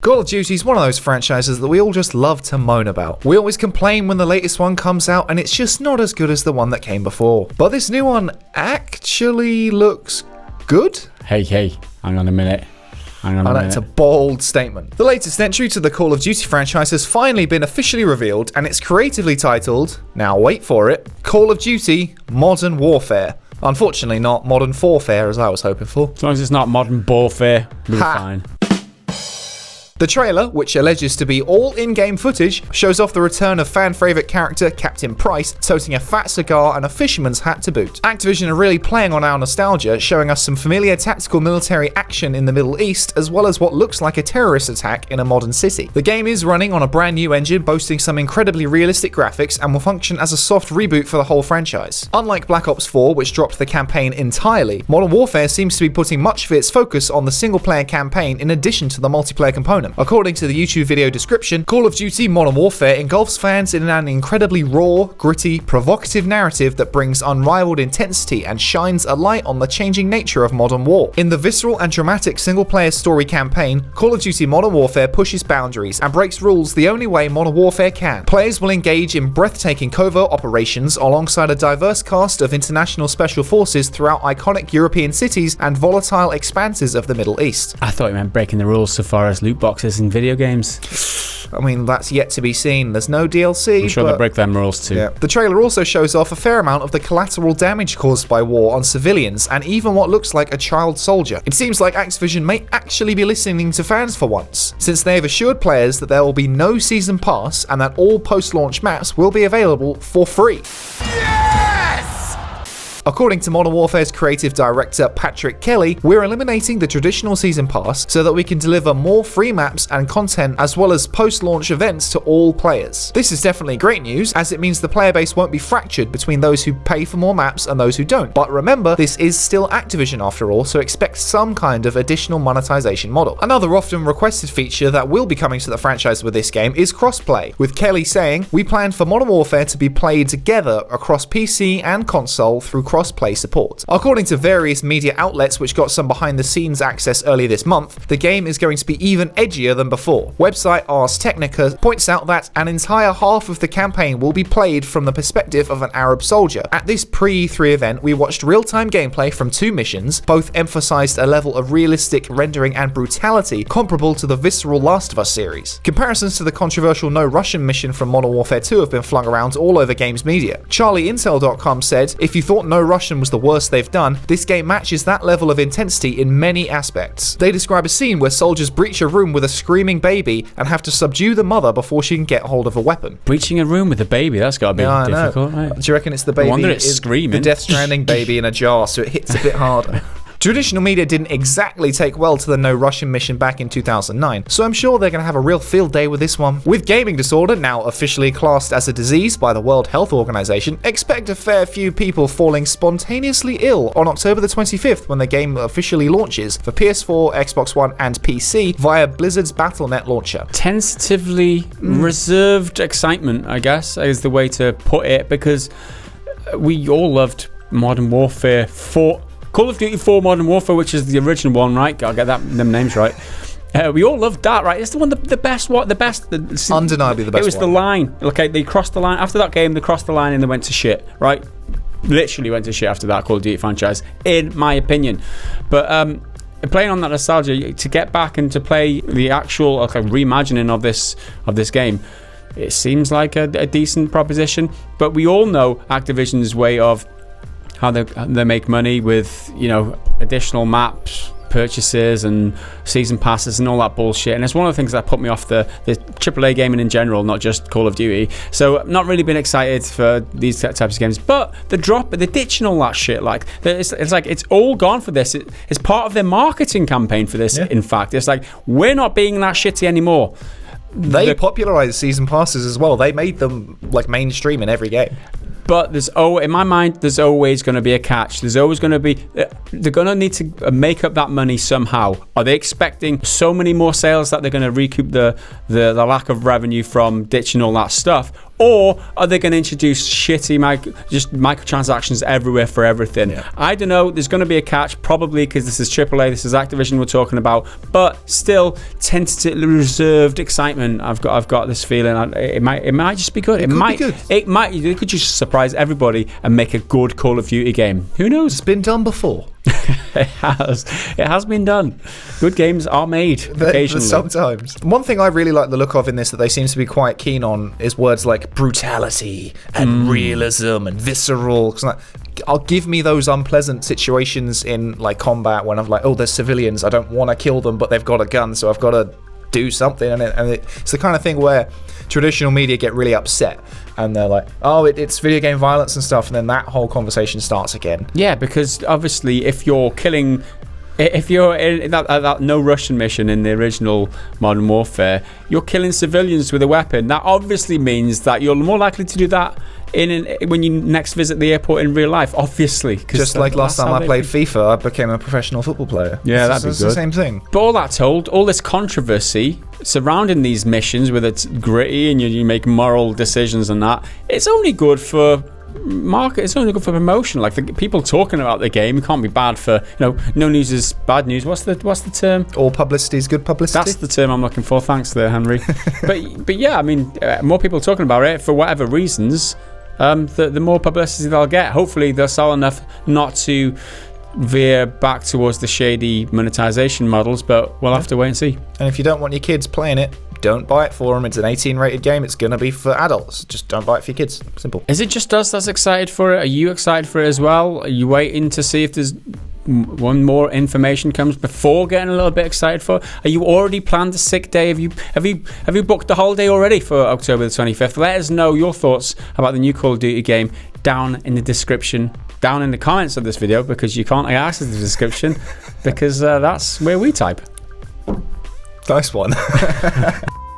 Call of Duty is one of those franchises that we all just love to moan about. We always complain when the latest one comes out and it's just not as good as the one that came before. But this new one actually looks good? Hey, hang on a minute. That's a bold statement. The latest entry to the Call of Duty franchise has finally been officially revealed, and it's creatively titled, now wait for it, Call of Duty Modern Warfare. Unfortunately not Modern Forfare as I was hoping for. As long as it's not Modern Warfare, we're fine. The trailer, which alleges to be all in-game footage, shows off the return of fan-favourite character Captain Price, toting a fat cigar and a fisherman's hat to boot. Activision are really playing on our nostalgia, showing us some familiar tactical military action in the Middle East, as well as what looks like a terrorist attack in a modern city. The game is running on a brand new engine, boasting some incredibly realistic graphics, and will function as a soft reboot for the whole franchise. Unlike Black Ops 4, which dropped the campaign entirely, Modern Warfare seems to be putting much of its focus on the single-player campaign in addition to the multiplayer component. According to the YouTube video description, Call of Duty Modern Warfare engulfs fans in an incredibly raw, gritty, provocative narrative that brings unrivaled intensity and shines a light on the changing nature of modern war. In the visceral and dramatic single-player story campaign, Call of Duty Modern Warfare pushes boundaries and breaks rules the only way Modern Warfare can. Players will engage in breathtaking covert operations alongside a diverse cast of international special forces throughout iconic European cities and volatile expanses of the Middle East. I thought you meant breaking the rules so far as loot boxes in video games. I mean, that's yet to be seen. There's no DLC. I'm sure they'll break them rules too. Yeah. The trailer also shows off a fair amount of the collateral damage caused by war on civilians and even what looks like a child soldier. It seems like Activision may actually be listening to fans for once, since they have assured players that there will be no season pass and that all post-launch maps will be available for free. According to Modern Warfare's creative director Patrick Kelly, we're eliminating the traditional season pass so that we can deliver more free maps and content as well as post-launch events to all players. This is definitely great news, as it means the player base won't be fractured between those who pay for more maps and those who don't. But remember, this is still Activision after all, so expect some kind of additional monetization model. Another often requested feature that will be coming to the franchise with this game is crossplay, with Kelly saying, "We plan for Modern Warfare to be played together across PC and console through cross-play support." According to various media outlets which got some behind-the-scenes access earlier this month, the game is going to be even edgier than before. Website Ars Technica points out that an entire half of the campaign will be played from the perspective of an Arab soldier. At this pre-E3 event, we watched real-time gameplay from 2 missions. Both emphasized a level of realistic rendering and brutality comparable to the visceral Last of Us series. Comparisons to the controversial No Russian mission from Modern Warfare 2 have been flung around all over games media. CharlieIntel.com said, "If you thought No Russian was the worst they've done, this game matches that level of intensity in many aspects." They describe a scene where soldiers breach a room with a screaming baby and have to subdue the mother before she can get hold of a weapon. Breaching a room with a baby, that's got to be difficult, right? Do you reckon it's the baby? No wonder it's screaming. The Death Stranding baby in a jar, so it hits a bit harder. Traditional media didn't exactly take well to the No Russian mission back in 2009, so I'm sure they're going to have a real field day with this one. With gaming disorder now officially classed as a disease by the World Health Organization, expect a fair few people falling spontaneously ill on October the 25th when the game officially launches for PS4, Xbox One and PC via Blizzard's Battle.net launcher. Tentatively reserved excitement, I guess, is the way to put it, because we all loved Modern Warfare 4. Call of Duty 4 Modern Warfare, which is the original one, right? Gotta get them names right. We all loved that, right? It's the one, the best. Undeniably the best. It was one. The line. Okay, they crossed the line after that game. They crossed the line and they went to shit, right? Literally went to shit after that Call of Duty franchise, in my opinion. But playing on that nostalgia, to get back and to play the actual reimagining of this game, it seems like a decent proposition. But we all know Activision's way of how they make money with, additional maps, purchases and season passes and all that bullshit, and it's one of the things that put me off the AAA gaming in general, not just Call of Duty. So I've not really been excited for these types of games, but the ditching all that shit, it's like it's all gone for this. It's part of their marketing campaign for this. In fact, it's like, we're not being that shitty anymore. They popularized season passes as well. They made them mainstream in every game. But in my mind, there's always going to be a catch. There's always going to be, they're going to need to make up that money somehow. Are they expecting so many more sales that they're going to recoup the lack of revenue from ditching all that stuff? Or are they going to introduce shitty just microtransactions everywhere for everything? Yeah. I don't know. There's going to be a catch, probably because this is AAA, this is Activision we're talking about, but still tentatively reserved excitement. I've got this feeling it might just be good. It could just surprise everybody and make a good Call of Duty game. Who knows? It's been done before. It has been done. Good games are made occasionally. Sometimes. One thing I really like the look of in this that they seem to be quite keen on is words like brutality and realism and visceral. I'll give me those unpleasant situations in like combat when I'm like, oh, there's civilians, I don't want to kill them, but they've got a gun, so I've got to do something. And it's the kind of thing where traditional media get really upset and they're like, oh, it's video game violence and stuff, and then that whole conversation starts again. Yeah, because obviously if you're in that no Russian mission in the original Modern Warfare, you're killing civilians with a weapon. That obviously means that you're more likely to do that when you next visit the airport in real life, obviously. Just like last time I played FIFA, I became a professional football player. Yeah, that'd be good. It's the same thing. But all that told, all this controversy surrounding these missions, where it's gritty and you make moral decisions and that, it's only good for market. It's only good for promotion. Like the people talking about the game can't be bad for, no news is bad news. What's the term? All publicity is good publicity. That's the term I'm looking for. Thanks there, Henry. but yeah, I mean, more people talking about it for whatever reasons, the more publicity they'll get. Hopefully they'll sell enough not to veer back towards the shady monetization models, but we'll have to wait and see. And if you don't want your kids playing it, don't buy it for them. It's an 18 rated game. It's going to be for adults. Just don't buy it for your kids. Simple. Is it just us that's excited for it? Are you excited for it as well? Are you waiting to see if there's one more information comes before getting a little bit excited for it? Are you already planned a sick day? Have you booked the holiday already for October the 25th? Let us know your thoughts about the new Call of Duty game down in the description, down in the comments of this video, because you can't access the description because that's where we type. Nice one.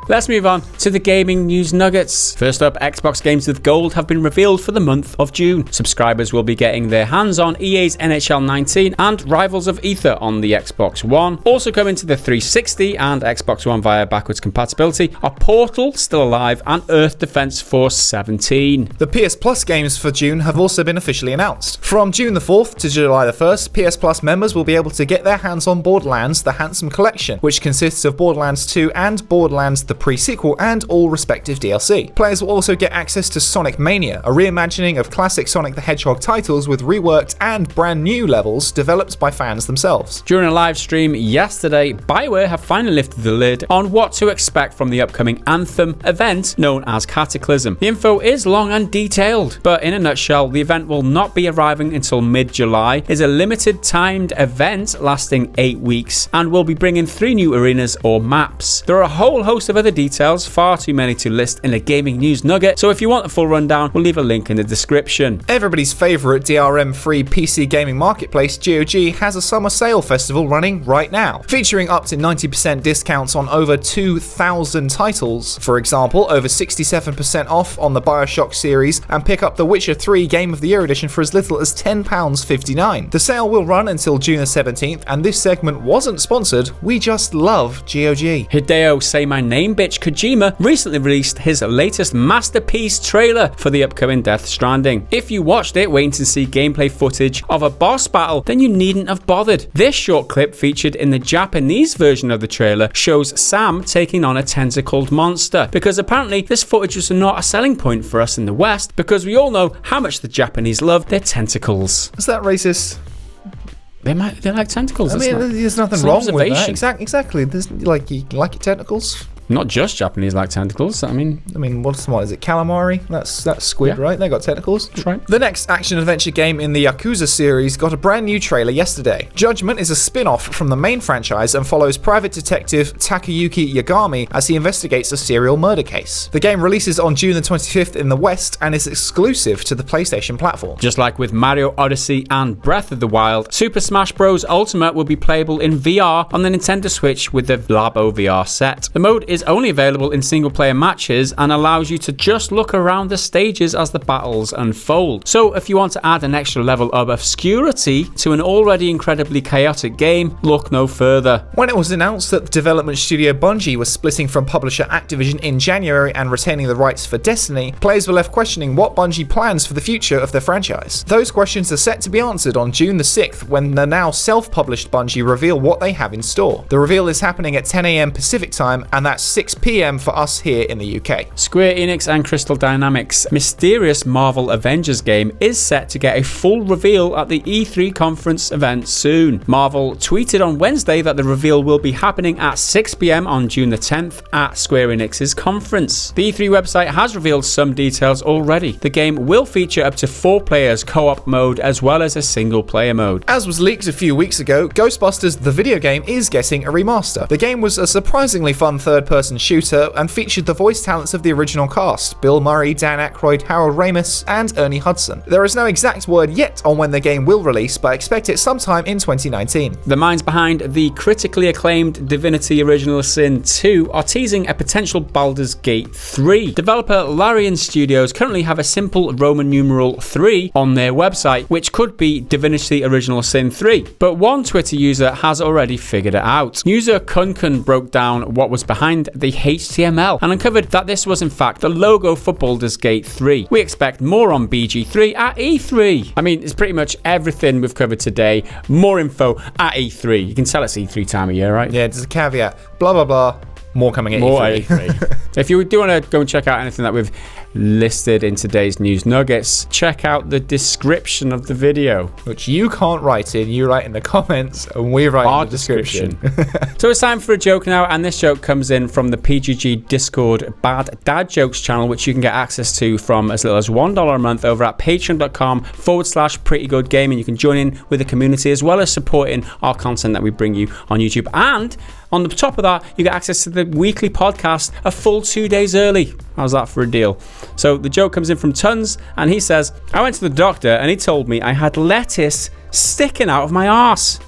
Let's move on to the gaming news nuggets. First up, Xbox games with gold have been revealed for the month of June. Subscribers will be getting their hands on EA's NHL 19 and Rivals of Aether on the Xbox One. Also coming to the 360 and Xbox One via backwards compatibility are Portal, Still Alive, and Earth Defense Force 17. The PS Plus games for June have also been officially announced. From June the 4th to July the 1st, PS Plus members will be able to get their hands on Borderlands: The Handsome Collection, which consists of Borderlands 2 and Borderlands the pre-sequel and all respective DLC. Players will also get access to Sonic Mania, a reimagining of classic Sonic the Hedgehog titles with reworked and brand new levels developed by fans themselves. During a live stream yesterday, BioWare have finally lifted the lid on what to expect from the upcoming Anthem event known as Cataclysm. The info is long and detailed, but in a nutshell, the event will not be arriving until mid-July. It's a limited timed event lasting 8 weeks and will be bringing 3 new arenas or maps. There are a whole host of other details, far too many to list in a gaming news nugget, so if you want the full rundown, we'll leave a link in the description. Everybody's favourite DRM-free PC gaming marketplace, GOG, has a summer sale festival running right now, featuring up to 90% discounts on over 2,000 titles. For example, over 67% off on the BioShock series, and pick up the Witcher 3 Game of the Year edition for as little as £10.59. The sale will run until June the 17th, and this segment wasn't sponsored, we just love GOG. Hideo Say My Name Bitch Kojima recently released his latest masterpiece trailer for the upcoming Death Stranding. If you watched it waiting to see gameplay footage of a boss battle, then you needn't have bothered. This short clip featured in the Japanese version of the trailer shows Sam taking on a tentacled monster, because apparently this footage was not a selling point for us in the West, because we all know how much the Japanese love their tentacles. Is that racist? They like tentacles. I mean, there's nothing wrong with that. Exactly. There's you like your tentacles. Not just Japanese like tentacles. I mean, what is it? Calamari? That's squid, yeah. Right? They got tentacles. That's right. The next action-adventure game in the Yakuza series got a brand new trailer yesterday. Judgment is a spin-off from the main franchise and follows private detective Takayuki Yagami as he investigates a serial murder case. The game releases on June the 25th in the West and is exclusive to the PlayStation platform. Just like with Mario Odyssey and Breath of the Wild, Super Smash Bros. Ultimate will be playable in VR on the Nintendo Switch with the Labo VR set. The mode is is only available in single-player matches and allows you to just look around the stages as the battles unfold. So if you want to add an extra level of obscurity to an already incredibly chaotic game, look no further. When it was announced that development studio Bungie was splitting from publisher Activision in January and retaining the rights for Destiny, players were left questioning what Bungie plans for the future of their franchise. Those questions are set to be answered on June the 6th when the now self-published Bungie reveal what they have in store. The reveal is happening at 10 AM Pacific time, and that's 6 PM for us here in the UK. Square Enix and Crystal Dynamics' mysterious Marvel Avengers game is set to get a full reveal at the E3 conference event soon. Marvel tweeted on Wednesday that the reveal will be happening at 6 PM on June the 10th at Square Enix's conference. The E3 website has revealed some details already. The game will feature up to 4 players co-op mode as well as a single player mode. As was leaked a few weeks ago, Ghostbusters the video game is getting a remaster. The game was a surprisingly fun third-person shooter and featured the voice talents of the original cast: Bill Murray, Dan Aykroyd, Harold Ramis, and Ernie Hudson. There is no exact word yet on when the game will release, but expect it sometime in 2019. The minds behind the critically acclaimed Divinity Original Sin 2 are teasing a potential Baldur's Gate 3. Developer Larian Studios currently have a simple Roman numeral 3 on their website, which could be Divinity Original Sin 3, but one Twitter user has already figured it out. User Kunkun broke down what was behind the HTML and uncovered that this was in fact the logo for Baldur's Gate 3. We expect more on BG3 at E3. I mean, it's pretty much everything we've covered today. More info at E3. You can tell it's E3 time of year, right? Yeah, there's a caveat. Blah, blah, blah. More coming at More E3. E3. If you do want to go and check out anything that we've listed in today's news nuggets, check out the description of the video. Which you can't write in, you write in the comments, and we write in the description. So it's time for a joke now, and this joke comes in from the PGG Discord Bad Dad Jokes channel, which you can get access to from as little as $1 a month over at patreon.com/prettygoodgaming. You can join in with the community as well as supporting our content that we bring you on YouTube. And on the top of that, you get access to the weekly podcast a full 2 days early. How's that for a deal? So the joke comes in from Tons, and he says, I went to the doctor and he told me I had lettuce sticking out of my arse.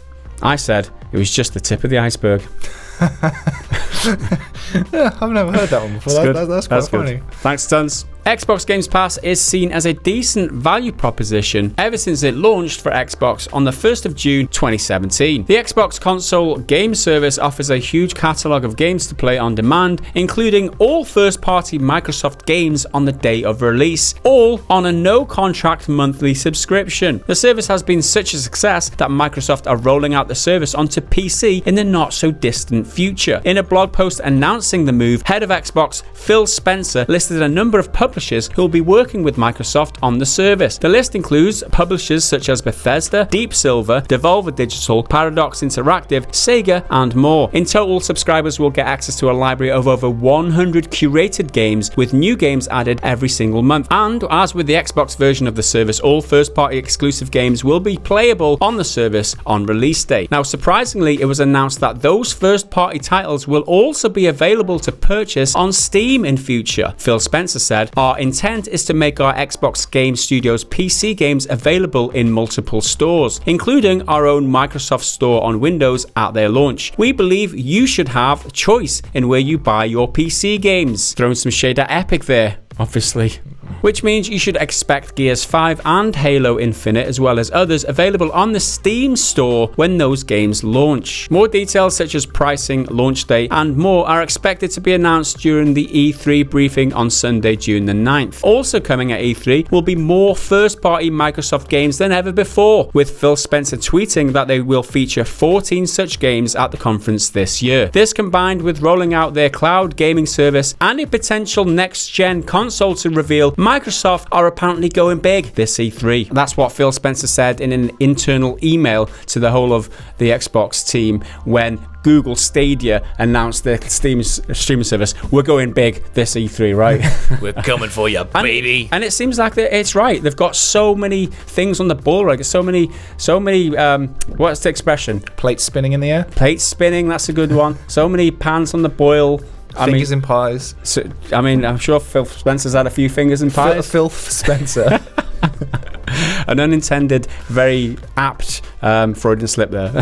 I said, it was just the tip of the iceberg. Yeah, I've never heard that one before. That's quite funny. Good. Thanks, Tons. Xbox Games Pass is seen as a decent value proposition ever since it launched for Xbox on the 1st of June 2017. The Xbox console game service offers a huge catalogue of games to play on demand, including all first-party Microsoft games on the day of release, all on a no-contract monthly subscription. The service has been such a success that Microsoft are rolling out the service onto PC in the not-so-distant future. In a blog post announcing the move, head of Xbox Phil Spencer listed a number of publishers who will be working with Microsoft on the service. The list includes publishers such as Bethesda, Deep Silver, Devolver Digital, Paradox Interactive, Sega, and more. In total, subscribers will get access to a library of over 100 curated games, with new games added every single month. And as with the Xbox version of the service, all first-party exclusive games will be playable on the service on release day. Now, surprisingly, it was announced that those first-party titles will also be available to purchase on Steam in future. Phil Spencer said, our intent is to make our Xbox Game Studios PC games available in multiple stores, including our own Microsoft Store on Windows at their launch. We believe you should have choice in where you buy your PC games. Throwing some shade at Epic there, obviously. Which means you should expect Gears 5 and Halo Infinite, as well as others, available on the Steam store when those games launch. More details such as pricing, launch date, and more are expected to be announced during the E3 briefing on Sunday, June the 9th. Also coming at E3 will be more first-party Microsoft games than ever before, with Phil Spencer tweeting that they will feature 14 such games at the conference this year. This, combined with rolling out their cloud gaming service and a potential next-gen console to reveal, Microsoft are apparently going big this E3. That's what Phil Spencer said in an internal email to the whole of the Xbox team when Google Stadia announced their Steam streaming service. We're going big this E3, right? We're coming for you, baby. And it seems like it's right. They've got so many things on the ball, like so many. What's the expression? Plates spinning in the air. Plates spinning. That's a good one. So many pans on the boil. Fingers in pies. So, I'm sure Phil Spencer's had a few fingers in pies. Phil Spencer. An unintended, very apt Freudian slip there.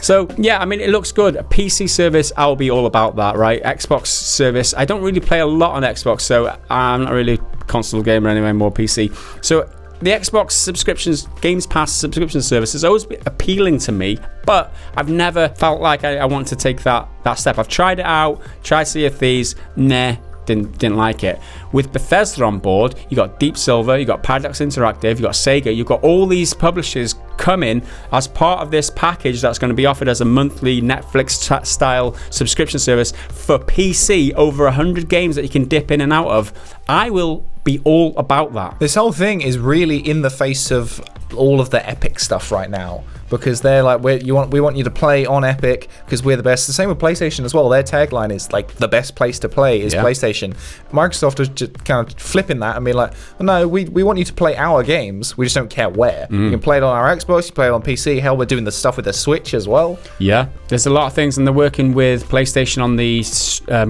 So, yeah, I mean, it looks good. A PC service, I'll be all about that, right? Xbox service, I don't really play a lot on Xbox, so I'm not really a console gamer anyway, more PC. So, the Xbox subscriptions, Games Pass subscription service has always been appealing to me, but I've never felt like I want to take that step. I've tried it out, tried Sea of Thieves, didn't like it. With Bethesda on board, you got Deep Silver, you got Paradox Interactive, you got Sega, you've got all these publishers coming as part of this package that's going to be offered as a monthly Netflix style subscription service for PC, over 100 games that you can dip in and out of. I will be all about that. This whole thing is really in the face of all of the Epic stuff right now, because they're like, we want you to play on Epic because we're the best. The same with PlayStation as well. Their tagline is like, the best place to play is PlayStation. Microsoft is just kind of flipping that and being like, no, we want you to play our games. We just don't care where. You can play it on our Xbox, you play it on PC. Hell, we're doing the stuff with the Switch as well. Yeah. There's a lot of things, and they're working with PlayStation on the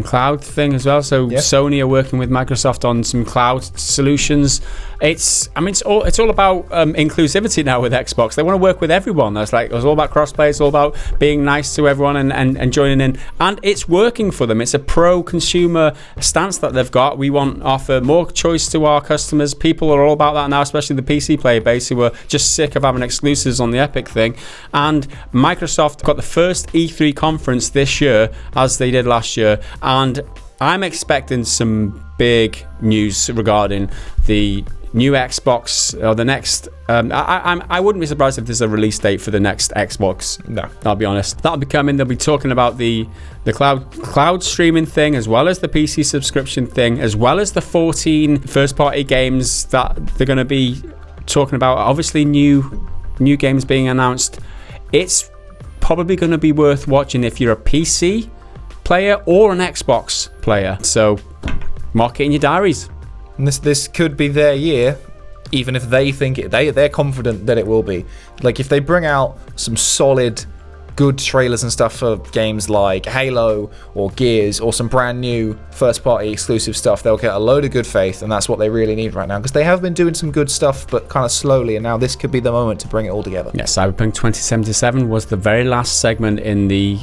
cloud thing as well. So Sony are working with Microsoft on some cloud solutions. It's all about inclusivity now with Xbox. They want to work with everyone. It's all about crossplay. It's all about being nice to everyone and joining in. And it's working for them. It's a pro-consumer stance that they've got. We want to offer more choice to our customers. People are all about that now, especially the PC player base who are just sick of having exclusives on the Epic thing. And Microsoft got the first E3 conference this year, as they did last year. And I'm expecting some big news regarding the new Xbox or the next. I wouldn't be surprised if there's a release date for the next Xbox. No, I'll be honest. That'll be coming. They'll be talking about the cloud streaming thing, as well as the PC subscription thing, as well as the 14 first-party games that they're going to be talking about. Obviously, new games being announced. It's probably going to be worth watching if you're a PC player or an Xbox player. So, mark it in your diaries. And this could be their year, even if they think it. They're confident that it will be. Like, if they bring out some solid, good trailers and stuff for games like Halo or Gears or some brand new first-party exclusive stuff, they'll get a load of good faith, and that's what they really need right now, because they have been doing some good stuff, but kind of slowly, and now this could be the moment to bring it all together. Yeah, Cyberpunk 2077 was the very last segment in the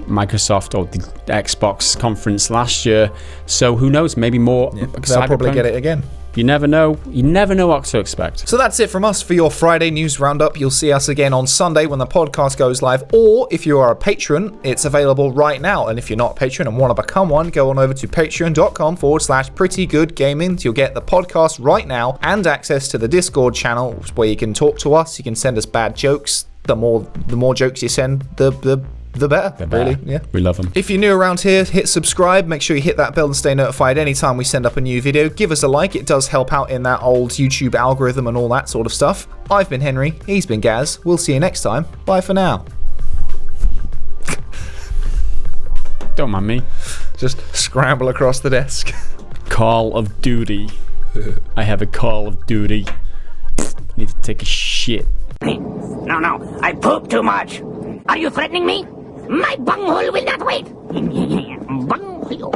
Microsoft or the Xbox conference last year, so who knows, maybe more. They'll probably get it again. You never know. You never know what to expect. So that's it from us for your Friday news roundup. You'll see us again on Sunday when the podcast goes live. Or if you are a patron, it's available right now. And if you're not a patron and want to become one, go on over to patreon.com/prettygoodgaming. You'll get the podcast right now and access to the Discord channel where you can talk to us. You can send us bad jokes. The more jokes you send, the better, really. Yeah, we love them. If you're new around here, hit subscribe. Make sure you hit that bell and stay notified anytime we send up a new video. Give us a like. It does help out in that old YouTube algorithm and all that sort of stuff. I've been Henry. He's been Gaz. We'll see you next time. Bye for now. Don't mind me. Just scramble across the desk. Call of Duty. I have a Call of Duty. Need to take a shit. No, I poop too much. Are you threatening me? My bunghole will not wait. Bunghole.